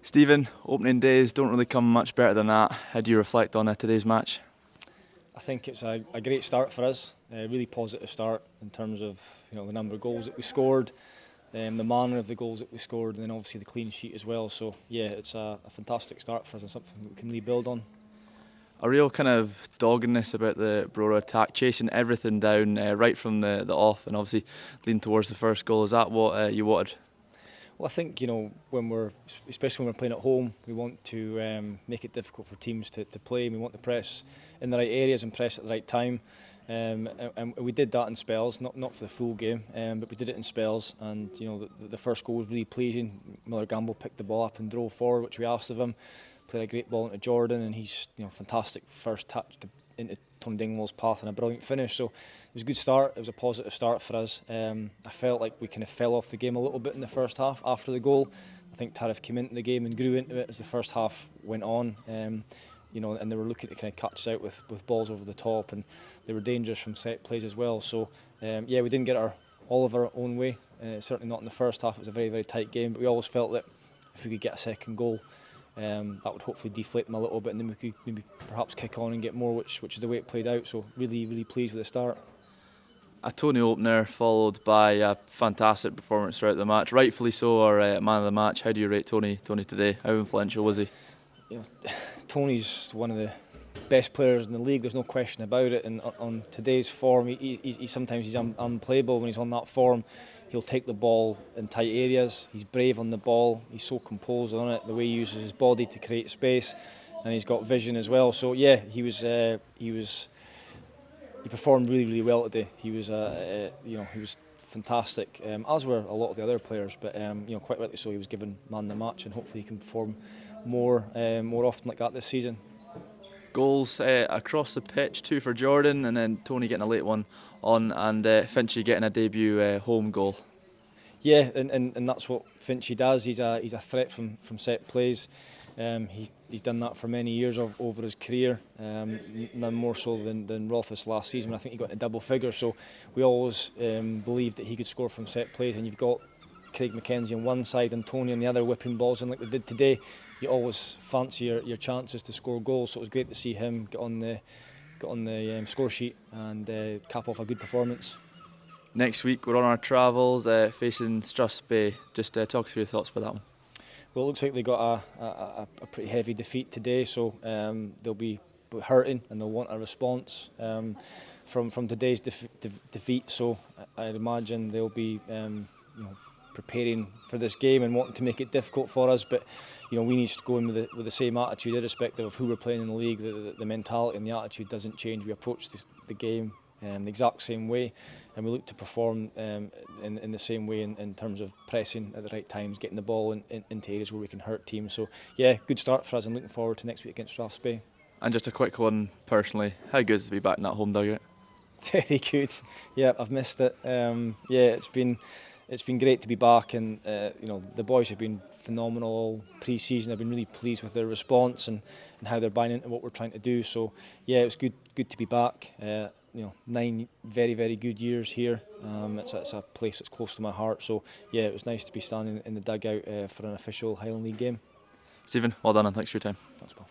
Stephen, opening days don't really come much better than that. How do you reflect on today's match? I think it's a great start for us, a really positive start in terms of the number of goals that we scored, the manner of the goals that we scored, and then obviously the clean sheet as well. So yeah, it's a fantastic start for us and something that we can really build on. A real kind of doggedness about the Brora attack, chasing everything down right from the off, and obviously leading towards the first goal. Is that what you wanted? Well, I think especially when we're playing at home, we want to make it difficult for teams to play. We want to press in the right areas and press at the right time, and we did that in spells, not for the full game, but we did it in spells. And the first goal was really pleasing. Miller Gamble picked the ball up and drove forward, which we asked of him. Played a great ball into Jordan, and he's fantastic first touch into Tony Dingwall's path and a brilliant finish. So it was a good start. It was a positive start for us. I felt like we kind of fell off the game a little bit in the first half after the goal. I think Turriff came into the game and grew into it as the first half went on. And they were looking to kind of catch us out with balls over the top, and they were dangerous from set plays as well. So we didn't get all of our own way. Certainly not in the first half. It was a very, very tight game, but we always felt that if we could get a second goal, that would hopefully deflate them a little bit, and then we could maybe perhaps kick on and get more, which is the way it played out. So really, really pleased with the start. A Tony opener followed by a fantastic performance throughout the match, rightfully so, or man of the match. How do you rate Tony today? How influential was he? Tony's one of the best players in the league. There's no question about it. And on today's form, he sometimes he's unplayable when he's on that form. He'll take the ball in tight areas. He's brave on the ball. He's so composed on it. The way he uses his body to create space, and he's got vision as well. So yeah, he performed really, really well today. He was fantastic. As were a lot of the other players, but quite rightly so. He was given man of the match, and hopefully he can perform more often like that this season. Goals across the pitch, 2 for Jordan, and then Tony getting a late one on, and Finchy getting a debut home goal. Yeah, and that's what Finchy does. He's a threat from set plays. He's done that for many years over his career, none more so than Rothus last season. I think he got in double figures. So we always believed that he could score from set plays, and you've got Craig McKenzie on one side and Tony on the other whipping balls in like they did today. You always fancy your chances to score goals, so it was great to see him get on the score sheet and cap off a good performance. Next week we're on our travels facing Strathspey. Just talk through your thoughts for that one. Well, it looks like they got a pretty heavy defeat today, so they'll be hurting and they'll want a response from today's defeat. So I'd imagine they'll be preparing for this game and wanting to make it difficult for us, but we need to go in with the same attitude, irrespective of who we're playing in the league. The mentality and the attitude doesn't change. We approach the game the exact same way, and we look to perform in the same way in terms of pressing at the right times, getting the ball into areas where we can hurt teams. So yeah, good start for us, and looking forward to next week against Strathspey. And just a quick one personally, how good is it to be back in that home dugout? Very good. Yeah, I've missed it. It's been great to be back, and the boys have been phenomenal all pre-season. I've been really pleased with their response and how they're buying into what we're trying to do. So yeah, it's good to be back. 9 very, very good years here. It's a place that's close to my heart. So yeah, it was nice to be standing in the dugout for an official Highland League game. Stephen, well done and thanks for your time. Thanks, Paul.